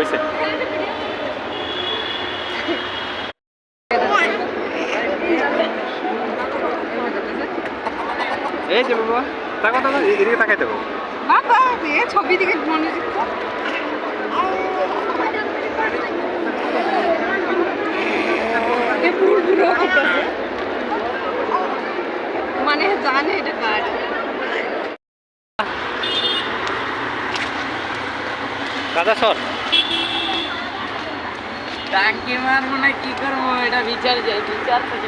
হয়েছে এই যে বাবা তার কথা এদিকে তাকাই দেবো বাবা ছবি দিকে মনোযুক্ত মানে জানে এটা কার দাদা সর ডাকে মারবো না কি করবো এটা বিচার যাই বিচার থেকে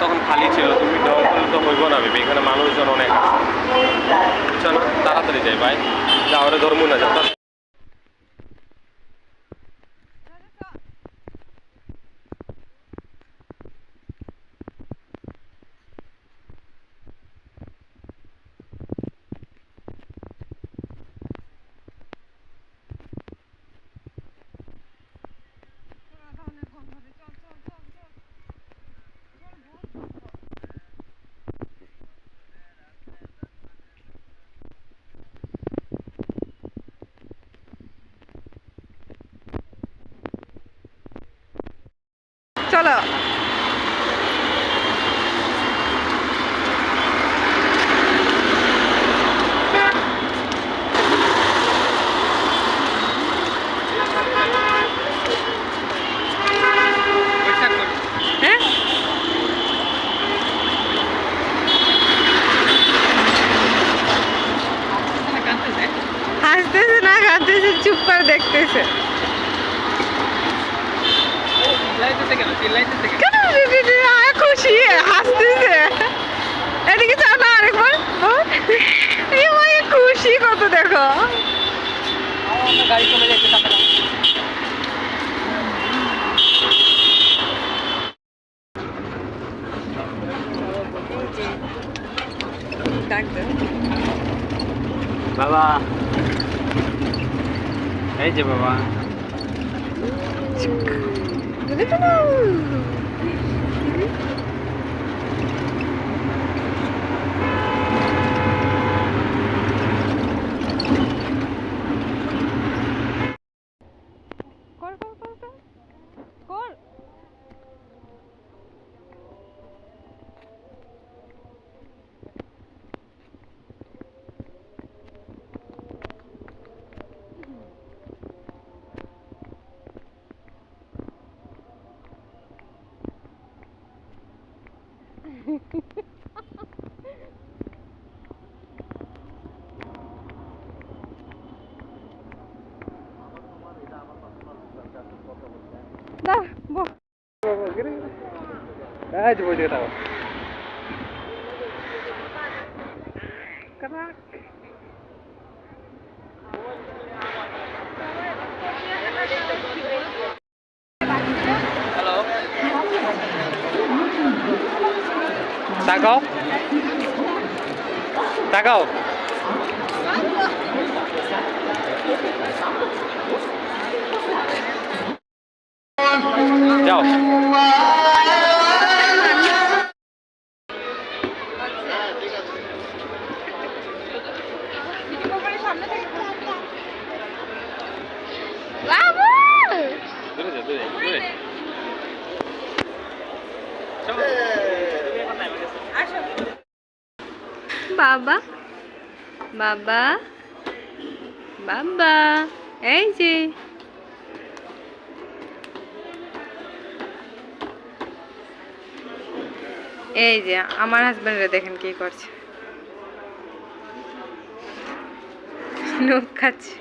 তখন খালি ছিল তুমি দেওয়া করলে তো হইব না ভেবে এখানে মানুষজন অনেক আছে বুঝছো না তাড়াতাড়ি যাই ভাই যাওয়ারে ধর্ম না যা চলো হাসতেছে না কাঁদতেছে চুপ করে দেখতেছে খুশি হাসতেছে এদিকে চাও না আরেকবার খুশি কত দেখো গাড়ি চলে যাচ্ছে বাবা এই যে বাবা তাকাও তাকাও যাও বাবা বাবা বাবা এই যে এই যে আমার হাজবেন্ডরা দেখেন কি করছে নুক খাচ্ছে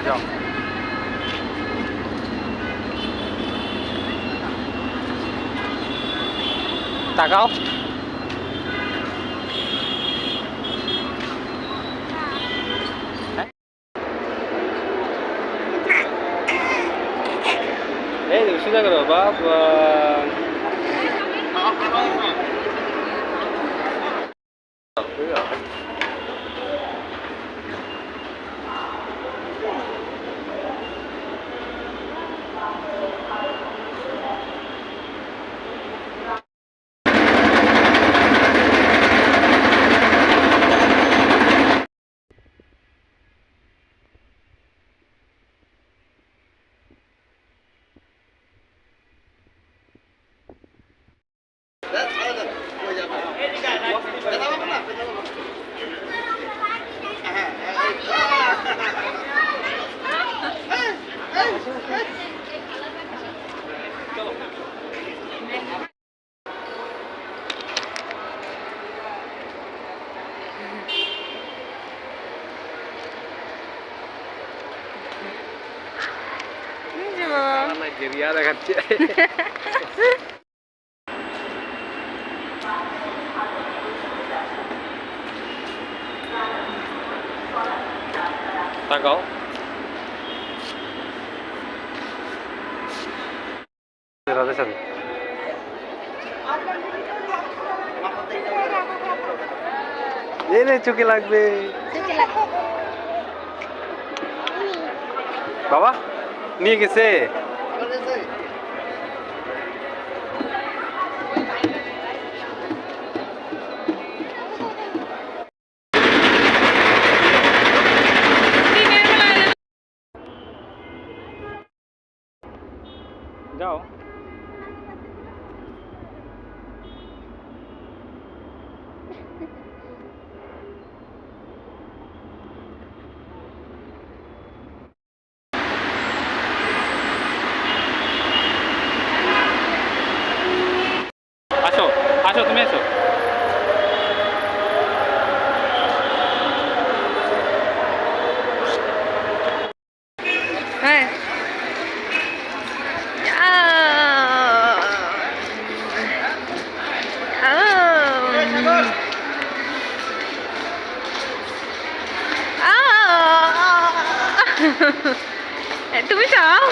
যাও তাকাও এই সোজা করো বাবা গেরিয়া দেখাচ্ছে তাকাও রাধে সাথে এই রে চোখে লাগবে বাবা নিয়ে গেছে যাও আসো আসো তুমি আসো হ্যাঁ তুমি চাও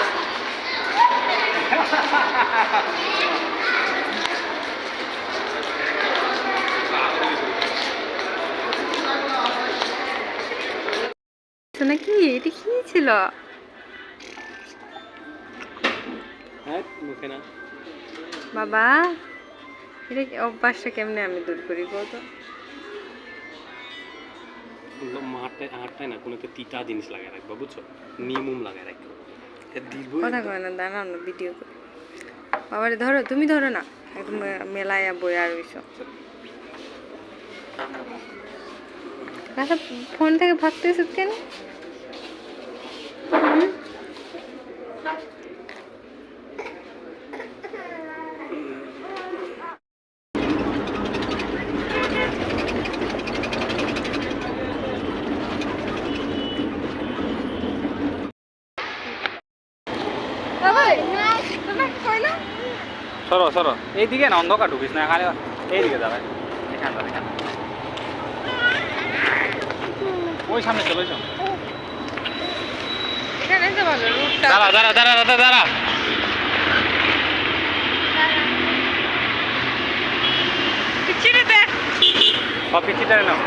নাকি এটা কি ছিল মুখে না বাবা এটা অভ্যাসটা কেমনে আমি দূর করি বলতো হাটটায় না কোনো একটা তিতা জিনিস লাগায় রাখবা বুঝছো নিমুম লাগায় রাখবো কথা কয় না দাঁড়াও না ভিডিও করে বাবারে ধরো তুমি ধরো না একদম মেলায় বই আর ওইসব আচ্ছা ফোন থেকে ভাগতেছ কেন সরো সরো এইদিকে না অন্ধকার ঢুকিস না খালি এইদিকে যাবে এখানটা এখানে ওই সামনে চলো ওই সামনে এখানে তো ভালো রুটটা দাঁড়া দাঁড়া দাঁড়া দাঁড়া দাঁড়া কফি চিটারে নাও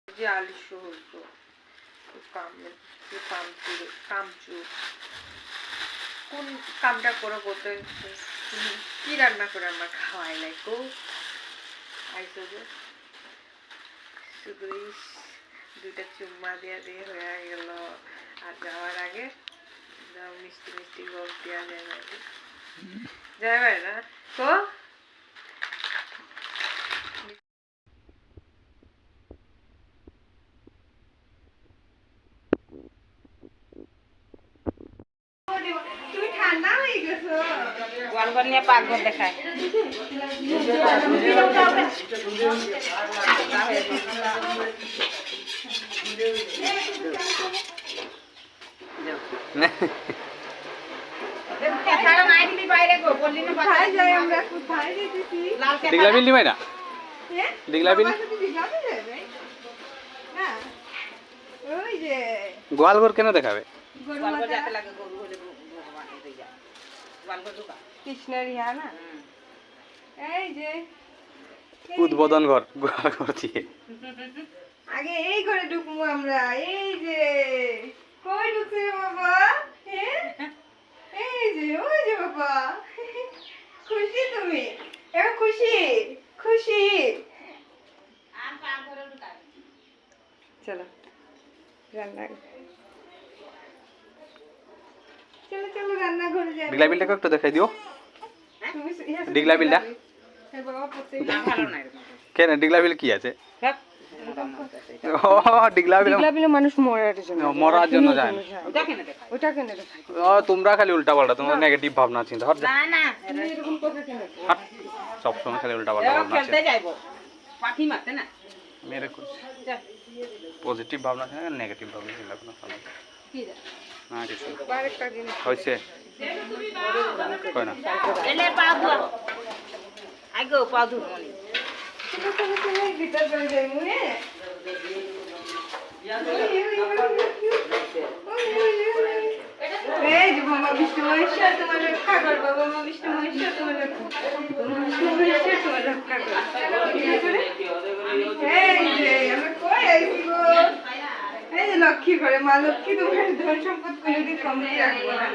যে আলিশ হইতো কামচু কোন কামটা করে করতে তুমি কি রান্না করে আমার খাওয়াই লাইকো আইসো যে শুধু দুইটা চুম্মা দিয়ে দিয়ে হয়ে গেল আর যাওয়ার আগে মিষ্টি মিষ্টি গল্প দেওয়া যাবে না তো তুমি ঠান্ডা হয়ে গেছো গোয়ালঘর নিয়ে পাকঘর দেখায় কোথায় যাই আমরা কোথায় যেতেছি ডিগলা বিল দিবাই না ডিগলা বিল না ওই যে গোয়ালঘর কেন দেখাবে কৃষ্ণের ইয়া না এই যে উদ্বোধন ঘর গোয়ালঘর দিয়ে আগে এই ঘরে ঢুকবো আমরা এই যে কই ঢুকছে বাবা এই যে ওই যে বাবা খুশি তুমি এবার খুশি খুশি চলো রান্না চলো চলো রান্না ঘরে যাই ডিগলা বিলটাকে একটু দেখাই দিও তুমি ডিগলা বিলটা হ্যাঁ বাবা পড়তে ভালো নাই কেন ডিগলা বিল কি আছে ও ডিগলা বিল মানুষ মরার জন্য মরার জন্য যায় না ওটা কেন দেখায় ওটা কেন দেখায় ও তোমরা খালি উল্টা পাল্টা তোমার নেগেটিভ ভাবনা চিন্তা হট না না এরকম কথা কেন সব সময় খালি উল্টা পাল্টা ভাবনা খেলতে আছে যাইবো পাখি মারতে না মেরে কুছ পজিটিভ ভাবনা আছে না নেগেটিভ ভাবনা চিন্তা করো না কিছু আরেকটা জিনিস হইছে কই না এলে পা ধুয়া আইগো পা ধু মনি ভিতর করে যাই মুনে এই যে বাবা বিষ্ণু মহেশ্বর তোমার রক্ষা করবো বাবা বিষ্ণু মহেশ্বর তোমার রক্ষা এই যে আমি কই আইছি গো এই যে লক্ষ্মী করে মা লক্ষ্মী তোমার ধন সম্পদ কোনোদিন কমে রাখবো না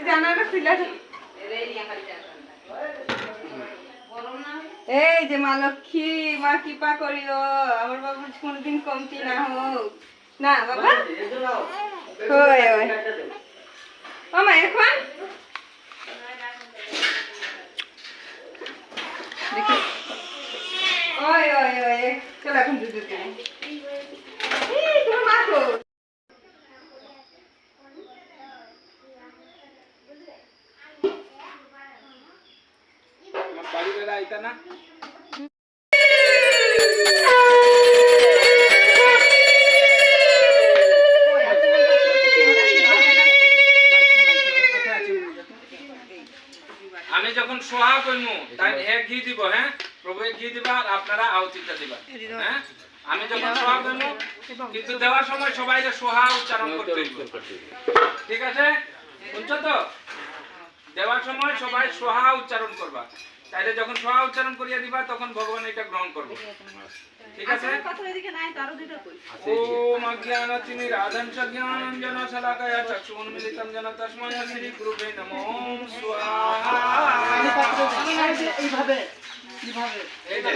জানাটা খুলে এই যে মা লক্ষ্মী মা কৃপা করিও আমার বাবা কোনোদিন কমতি না হোক না বাবা ওই ওই মামা এখন দেখি ওই ওই ওই চল এখন দুধ দিতে তোমার মা তো আমার বাড়িতে আইতা না আমি যখন সোহা কইমু তাই হে ঘি দিব হ্যাঁ প্রভু ঘি দিবা আর আপনারা আউচিটা দিবা হ্যাঁ আমি যখন সোহা কইমু কিন্তু দেওয়ার সময় সবাইকে সোহা উচ্চারণ করতে হইবে ঠিক আছে শুনছো তো দেওয়ার সময় সবাই সোহা উচ্চারণ করবা তাইলে যখন সোহা উচ্চারণ করিয়া দিবা তখন ভগবান এটা গ্রহণ করবে ঠিক আছে ওম অজ্ঞানতিমি রাধঞ্চ জ্ঞানঞ্জন শলাকয়া চক্ষুন্মিলিতং যেন তস্मै শ্রী গুরুবে নমঃ ওম স্বাহা এইভাবে এই যে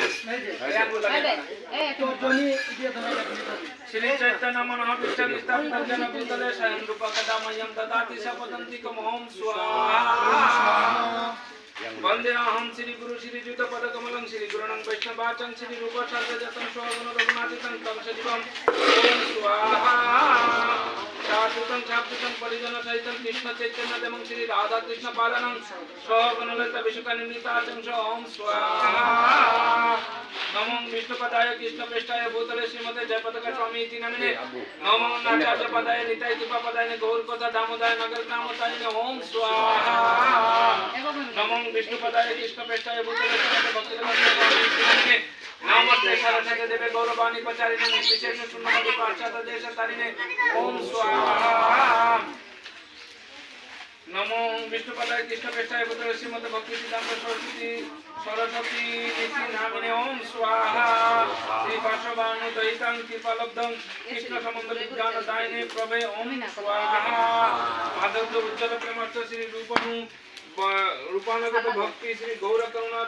শ্রী চৈতন্য মহাপুরুষ নিস্তাপিতং যেন ভূতলে স্বয়ং রূপকদাময়ং দদাতি সপদন্তিকম ওম স্বাহা वंदे अहम श्री गुरु श्री जुत पद कमलं श्री गुरुणं वैष्णवाचं श्री रूप सर्वजतं स्वगुण रघुनाथितं तं सजीवं ओम स्वाहा शाश्वतं शाश्वतं परिजन सहितं कृष्ण चैतन्य देवं श्री राधा कृष्ण पादनं स्वगुण ललिता विशुक निमिताचं ओम स्वाहा नमो विष्णु पदाय कृष्ण पृष्ठाय भूतले श्रीमते जयपताका स्वामी इति नामिने नमो नाचार्य पदाय निताय कृपा पदाय गौर कथा दामोदर नगर नामोदय ओम स्वाहा नमो विष्णु पदाय कृष्ण पृष्ठाय भूतले श्रीमते भक्तिवेदांत स्वामी इति नामिने नमस्ते सरस्वती देवे गौरवाणी पचारिणे विशेष शून्यमति पाश्चात्य देश तारिणे ओम स्वाहा नमो विष्णु पदाय कृष्ण पृष्ठाय भूतले श्रीमते भक्ति सिद्धांत सरस्वती इति नामिने ओम स्वाहा श्री पार्श्वभानु दयितां कृपालब्धं कृष्ण संबंध विज्ञान दायिने प्रभे ओम स्वाहा माधव उज्ज्वल प्रेमस्थ श्री रूपनु रूपानुगत भक्ति श्री गौर करुणा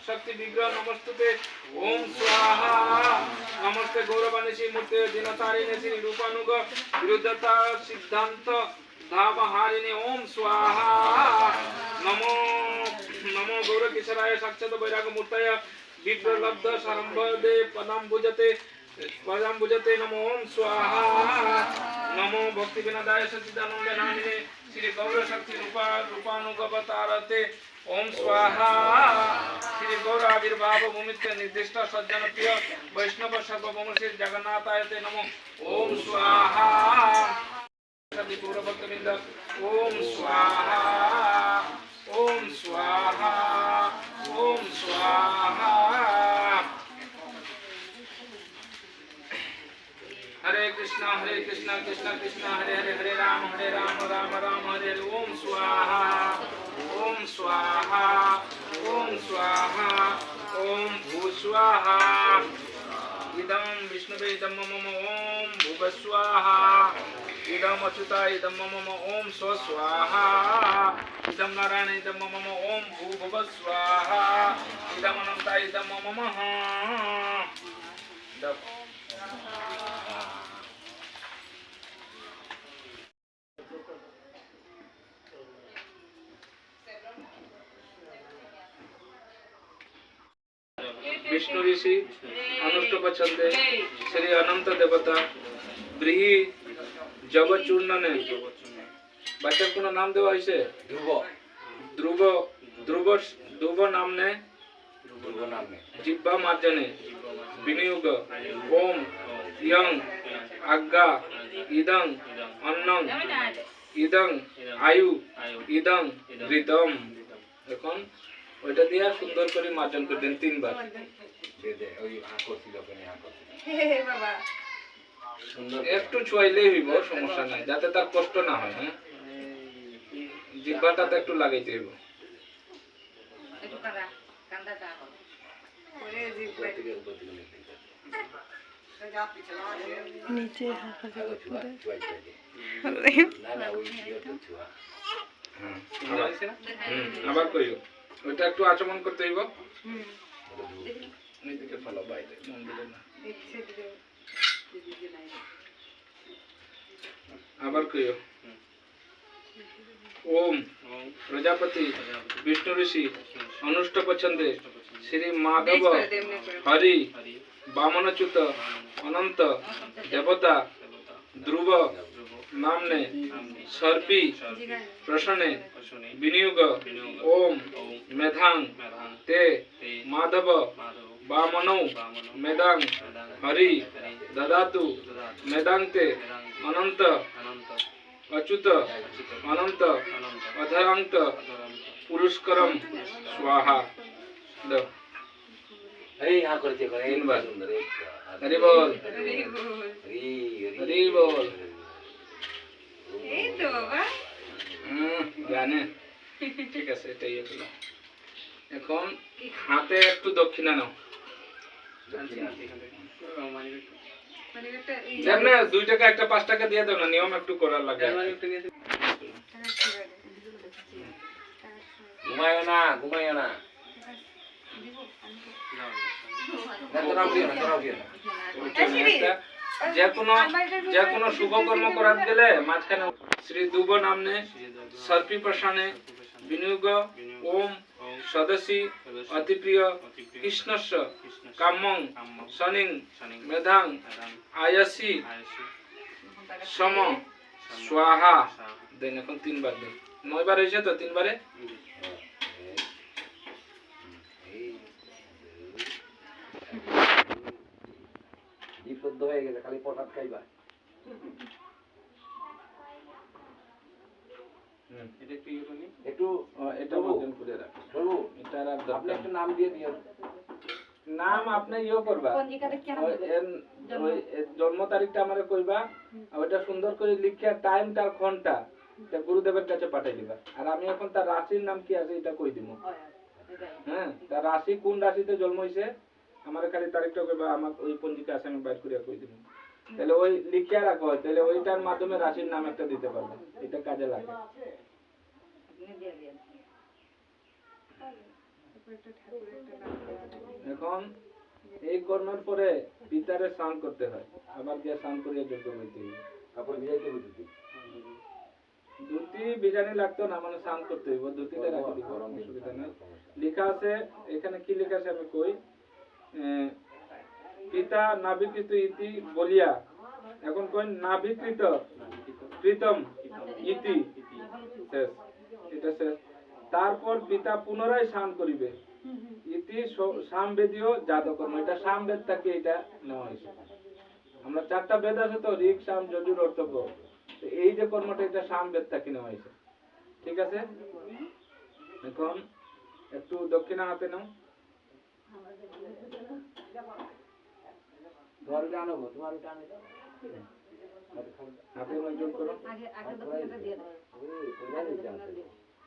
शक्ति विग्रह नमस्तुते ओम स्वाहा नमस्ते गौरवाणी श्री मूर्ति दिनतारिणे श्री रूपानुग विरुद्धता सिद्धांत धावहारिणे ओम स्वाहा नमो नमो गौर किशोराय साक्षात वैराग मूर्तय विप्रलब्ध सरंभदे पदम भुजते नमो ओम स्वाहा नमो भक्ति विनोदाय सच्चिदानंद नामिने श्री गौर शक्ति रूपानुगवतारते ओम स्वाहा श्री गौर आविर्भाव भूमित्य निर्दिष्ट सज्जन प्रिय वैष्णव सर्वभौम श्री जगन्नाथायते नमो ओम स्वाहा सभी गौर भक्तवृंद ओम स्वाहा ओम स्वाहा ओम स्वाहा हरे कृष्णा कृष्ण कृष्ण हरे हरे हरे राम राम राम हरे हरे ओम स्वाहा ओम स्वाहा ओम स्वाहा ओम भूस्वाहा इदं विष्णुवे इदं मम ओम भुवस्वाहा इदं अच्युता इदं मम ओम स्वस्वाहा इदं नारायण इदं मम ओम भूभुवस्वाहा इदं अनंता इदं मम विष्णु ऋषि अनुष्टुप छंदे श्री अनंत देवता ब्रीही जगचूर्ण ने बच्चा को नाम देवा इसे ध्रुव ध्रुव ध्रुव नाम ने जिह्वा मार्जने विनियोग ओम यं आज्ञा इदं अन्नं इदं आयु इदं ऋतम এখন ওইটা দিয়ে সুন্দর করে মার্জন করে দেন তিনবার একটু ছুয়াইলেই হইব সমস্যা নাই যাতে তার কষ্ট না হয় হ্যাঁ জিহ্বাটাতে একটু লাগাইতে হইব নিচে আবার কইও ওইটা একটু আচমন করতে হইব নিচে ফলো বাইরে মন্দিরে না আবার কইও ओम प्रजापति विष्णु ऋषि अनुष्टुप छंदे श्री माधव हरि वामनच्युत अनंत देवता ध्रुव नामने सर्पी प्रश्ने विनियोग ओम मेधांग ते माधव वामनौ मेदांग हरि ददातु मेदांगते अनंत अच्युत अनंत अधरांत पुरुषकरम स्वाहा द अरे यहाँ करते करे तीन बार सुंदर एक हरि बोल हरी हरि बोल এই তো বাবা জানে ঠিক আছে এটাই হলো এখন হাতে একটু দক্ষিণা নাও দেন না 2 টাকা একটা 5 টাকা দিয়ে দাও না নিয়ম একটু করার লাগে घुमायो ना যে কোনো শুভ কর্ম করার গেলে মাঝখানে শ্রী দুব নামনে सर्पी प्रशाने विनियोग ओम सदसी अतिप्रिय कृष्णस्य कामं शनिं मेधां आयसी सम स्वाहा देन এখন তিনবার দেন 9 বার হইছে তো তিনবারে শুদ্ধ হয়ে গেছে, খালি প্রসাদ খাইবা। এটা একটু ইয়ে করি। একটু এটা প্রভু, ওজন করে রাখ। প্রভু, এটা আর আপনি দরকার একটু নাম দিয়ে দিও। নাম আপনি ইয়ে করবা, ওই জন্ম তারিখটা আমারে কইবা, আর ওইটা সুন্দর করে লিখে টাইমটা আর ঘন্টা তা গুরুদেবের কাছে পাঠাই দিবা। আর আমি এখন তার রাশির নাম কি আছে এটা কই দিব। হ্যাঁ, তার রাশি কোন রাশিতে জন্ম হইছে আমার খালি তারিখটা কইবা, আমার ওই পঞ্জিকা আছে আমি বাইর করে কই দিব। তাহলে ওই লিখিয়া রাখো, তাহলে ওইটার মাধ্যমে রাশির নাম একটা দিতে পারবে, এটা কাজে লাগে। এখন এই কর্মের পরে পিতারে স্নান করতে হয়, আবার গিয়ে স্নান করিয়া যোগ্য হইতে হবে। কাপড় ভিজাইতে বুঝতে। ধুতি বিজানি লাগতো না, মানে স্নান করতে হইব, ধুতিটা রাখি দিব, অসুবিধা নাই। লেখা আছে এখানে, কি লেখা আছে আমি কই, পিতা নাভিকৃত ইতি বলিয়া, এখন কই নাভিকৃত প্রীতম ইতি শেষ, এটা শেষ। তারপর পিতা পুনরায় স্নান করিবে, ইতি সামবেদীয় জাতকর্ম, এটা সামবেদ থেকে এটা নেওয়া হয়েছে। আমরা 4টা বেদ আছে তো, ঋক সাম যজুর অর্থক, তো এই যে কর্মটা এটা সামবেদ থেকে নেওয়া হয়েছে। ঠিক আছে, এখন একটু দক্ষিণা হাতে নাও। তোমার ওটা আনবো, তোমার ওটা আনে। হাতে জোর করো, ওই,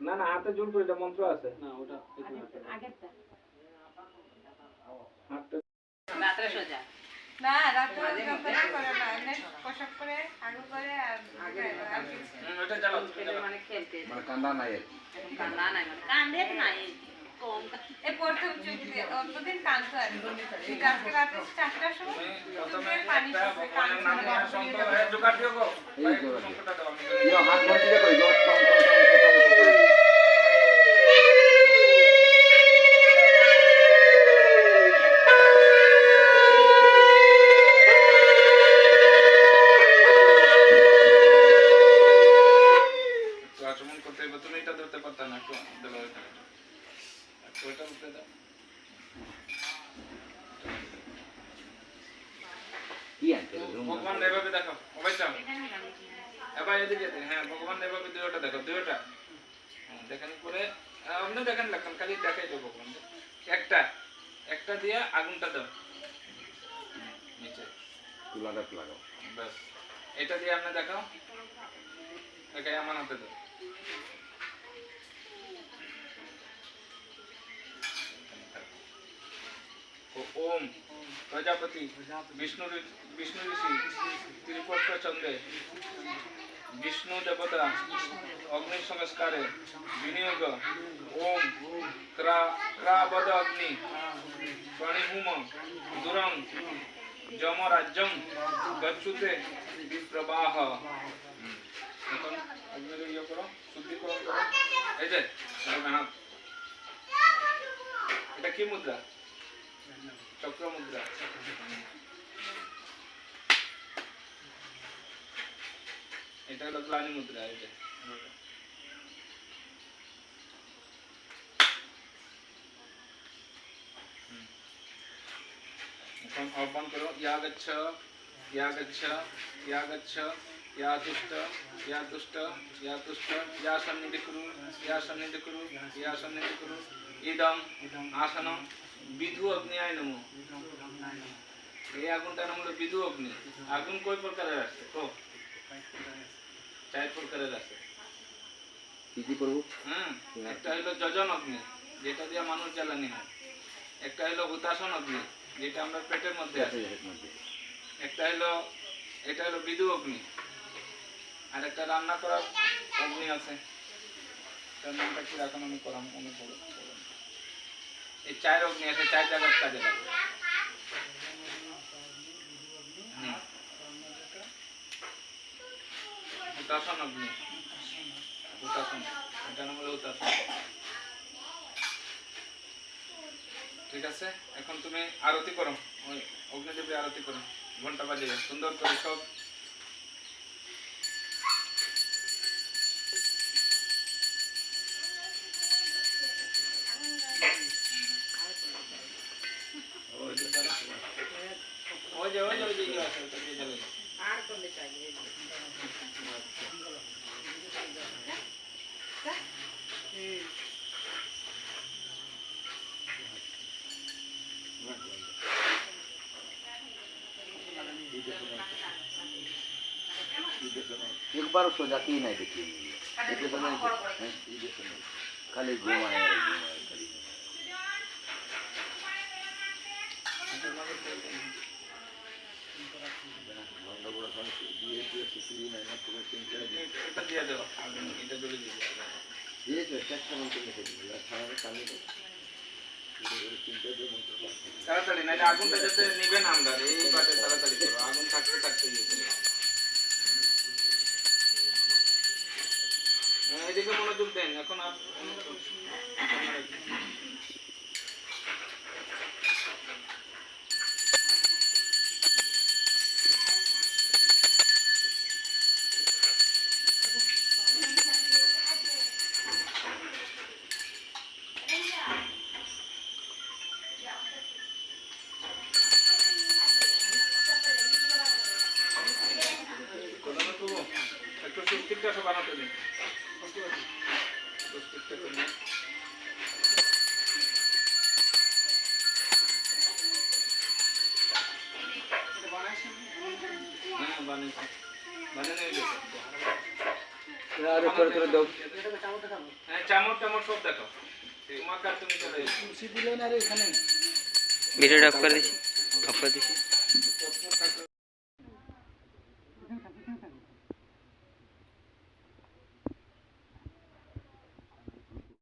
না না হাতে জোর করে, এটা মন্ত্র আছে। হাতটা রাত্রে সোজা না রাতে যন্ত্রণা করে না, এমনি পোশাক করে আলু করে আর আর কিছু না। ওটা চালাও, মানে খেলতে মানে কান্দা নাই। কান্দা নাই কান্দে নাই কম এই প্রথম চুক্তি অতদিন কাঁদতো আর কি, আজকে রাতে 4টার সময় চোখের পানি পড়ছে, কাঁদছে। জোগাড় দিও গো, এই জোগাড় দিও। সংকটটা দাও আমি। ইয়া হাত ভর্তি করে দাও, কম কম কম। একটু আচমন করতে হবে, তুমি এটা ধরতে পারতা না, একটু দেবো ওইটা, একটু ওইটা উঠতে দাও। কি আনতে ভগবান এভাবে দেখো, সবাই চাও এবার এদিকে দে, হ্যাঁ ভগবান এভাবে দুইটা দেখো, দুইটা দেখেন করে আপনি দেখেন লেখেন, খালি দেখাই দেবো ভগবান। একটা একটা দিয়ে আগুনটা দাও নিচে, তুলাটা লাগাও। ব্যাস এটা দিয়ে আপনি দেখাও, দেখাই আমার হাতে দাও। ওম প্রজাপতি বিষ্ণু বিষ্ণু ঋষি ত্রিপক্ষ চন্দ্রে বিষ্ণু দেবতা অগ্নি সংস্কারে বিনিয়োগ ওম ক্রাবদ অগ্নি প্রাণিহুম দুরং যমরাজ্যং গচ্ছুতে বিপ্রবাহ। এখন অগ্নির ইয়ে করো, শুদ্ধিকরণ করো। এই যে হাত, এটা কি মুদ্রা? চক্র মুদ্রা। এটা হলো গ্লানি মুদ্রা। এটা এখন আহ্বান করো, ইয়া গচ্ছ ইয়া গচ্ছ ইয়া গচ্ছ ইয়া তুষ্ট ইয়া তুষ্ট ইয়া তুষ্ট ইয়া সন্নিধি কুরু ইয়া সন্নিধি কুরু ইয়া সন্নিধি কুরু ইদং আসন বিধু অগ্নিয়ায় নমঃ। এই আগুনটার নাম হলো বিধু অগ্নি। আগুন কয় প্রকারের আছে? তো 4 প্রকারের আছে। কি প্রভু? একটা হলো যজন অগ্নি, যেটা দিয়ে মানুষ জ্বালানি হয়। একটা হলো হুতাসন অগ্নি, যেটা আমরা পেটের মধ্যে আছে। একটা হলো, এটা হলো বিধু অগ্নি। আর একটা রান্না করার অগ্নি আছে, তার নামটা কি এখন আমি করলাম মনে পড়ে। এই 4 অগ্নি আছে, 4 জায়গার কাজে লাগে। হুতাসন অগ্নি, হুতাসন, এটা নাম হলো হুতাসন। ঠিক আছে, এখন তুমি আরতি করো, ওই অগ্নিদেবী আরতি করো, ঘন্টা বাজে সুন্দর করে সব। ওই যে যে ইয়ে আছে, ওটা দিয়ে ঢেলে দাও। আর কোনটা চাই এই যে। হুম। एक बार सो जाती ही नहीं देखी देखिए तो नहीं खाली घुमाए खाली এটা দিয়ে দাও, এটা জ্বলে দিয়ে দাও। ये जो चक्कर में तो नहीं खाना खाने को তাড়াতাড়ি, নাহলে আগুনটা যাতে নিবে না আমরা, এই বাটে তাড়াতাড়ি করো, আগুন থাকতে থাকতে ইয়ে করো। এদিকে মনোযোগ দেন, এখন আর একটু সুস্থিরটা সব বানাতে দিন। সুস্থিরটা করুন। হ্যাঁ, বানিয়েছি। বানিয়ে নিয়ে গেছে। यार थोड़ा थोड़ा दो হ্যাঁ, চামচ টামচ সব দেখো। তোমাকে আর তুমি চলে এসো। ভিডিওটা অফ করে দিছি, অফ করে দিছি।